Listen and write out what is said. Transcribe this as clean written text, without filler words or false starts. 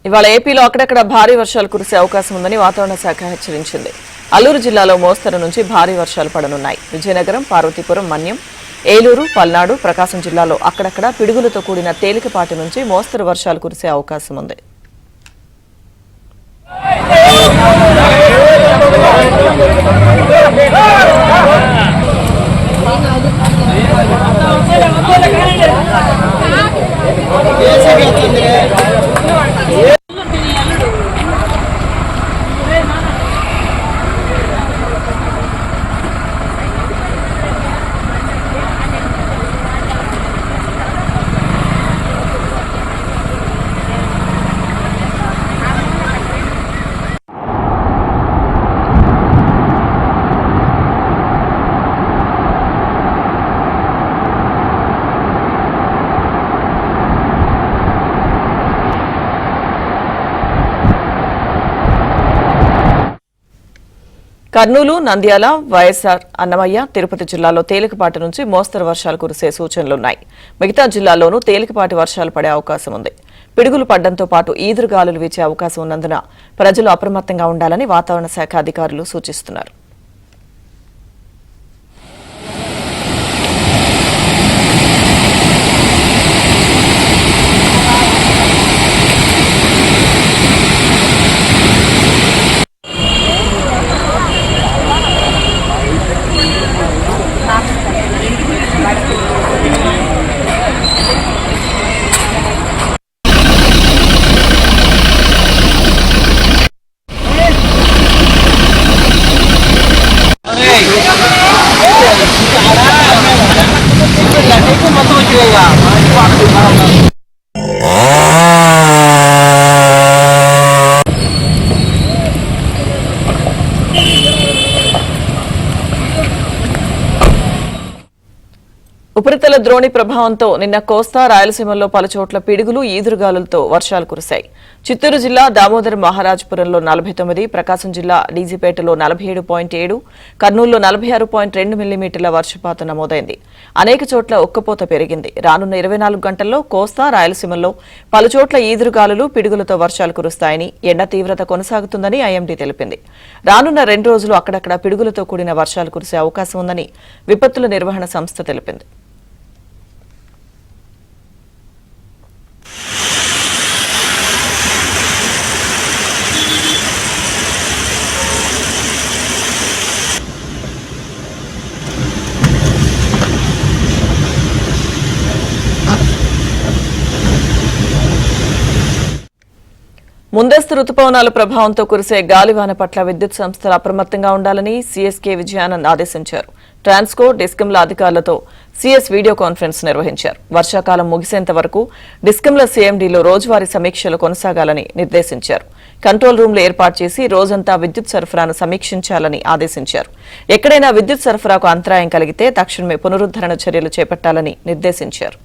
ఇవాళ ఏపీలో అక్కడక్కడ భారీ వర్షాలు కురిసే అవకాశం ఉందని వాతావరణ శాఖ హెచ్చరించింది. అల్లూరు జిల్లాలో మోస్తరు నుంచి భారీ వర్షాలు పడనున్నాయి. విజయనగరం, పార్వతీపురం, మన్యం, ఏలూరు, పల్నాడు, ప్రకాశం జిల్లాలో అక్కడక్కడ పిడుగులతో కూడిన తేలికపాటి నుంచి మోస్తరు వర్షాలు కురిసే అవకాశం ఉంది. కర్నూలు, నంద్యాల, వైఎస్ఆర్, అన్నమయ్య, తిరుపతి జిల్లాలో తేలికపాటి నుంచి మోస్తరు వర్షాలు కురిసే సూచనలున్నాయి. మిగతా జిల్లాల్లోనూ తేలికపాటి వర్షాలు పడే అవకాశం ఉంది. పిడుగులు పడ్డంతో పాటు ఈదురుగాలులు వీచే అవకాశం ఉన్నందున ప్రజలు అప్రమత్తంగా ఉండాలని వాతావరణ శాఖ అధికారులు సూచిస్తున్నారు. ఉపరితల ద్రోణి ప్రభావంతో నిన్న కోస్తా, రాయలసీమల్లో పలుచోట్ల పిడుగులు, ఈదురుగాలులతో వర్షాలు కురిశాయి. చిత్తూరు జిల్లా దామోదర్ మహారాజ్పురంలో 49, ప్రకాశం జిల్లా డీజీపేటలో 47.7, కర్నూలులో 46.2 మిల్లీమీటర్ల వర్షపాతం నమోదైంది. అనేక చోట్ల ఉక్కపోత పెరిగింది. రానున్న 24 గంటల్లో కోస్తా, రాయలసీమల్లో పలుచోట్ల ఈదురుగాలులు, పిడుగులతో వర్షాలు కురుస్తాయని, ఎండ తీవ్రత కొనసాగుతుందని ఐఎండీ తెలిపింది. రానున్న 2 రోజులు అక్కడక్కడ పిడుగులతో కూడిన వర్షాలు కురిసే అవకాశం ఉందని విపత్తుల నిర్వహణ సంస్థ తెలిపింది. ముందస్తు రుతుపవనాల ప్రభావంతో కురిసే గాలివాన పట్ల విద్యుత్ సంస్థలు అప్రమత్తంగా ఉండాలని సీఎస్కే విజయానంద్ ఆదేశించారు. ట్రాన్స్కో, డిస్కంల అధికారులతో సీఎస్ వీడియో కాన్ఫరెన్స్ నిర్వహించారు. వర్షాకాలం ముగిసేంత వరకు డిస్కంల సీఎండీలో రోజువారీ సమీక్షలు కొనసాగాలని నిర్దేశించారు. కంట్రోల్ రూమ్లు ఏర్పాటు చేసి రోజంతా విద్యుత్ సరఫరాను సమీక్షించాలని ఆదేశించారు. ఎక్కడైనా విద్యుత్ సరఫరాకు అంతరాయం కలిగితే తక్షణమే పునరుద్దరణ చర్యలు చేపట్టాలని నిర్దేశించారు.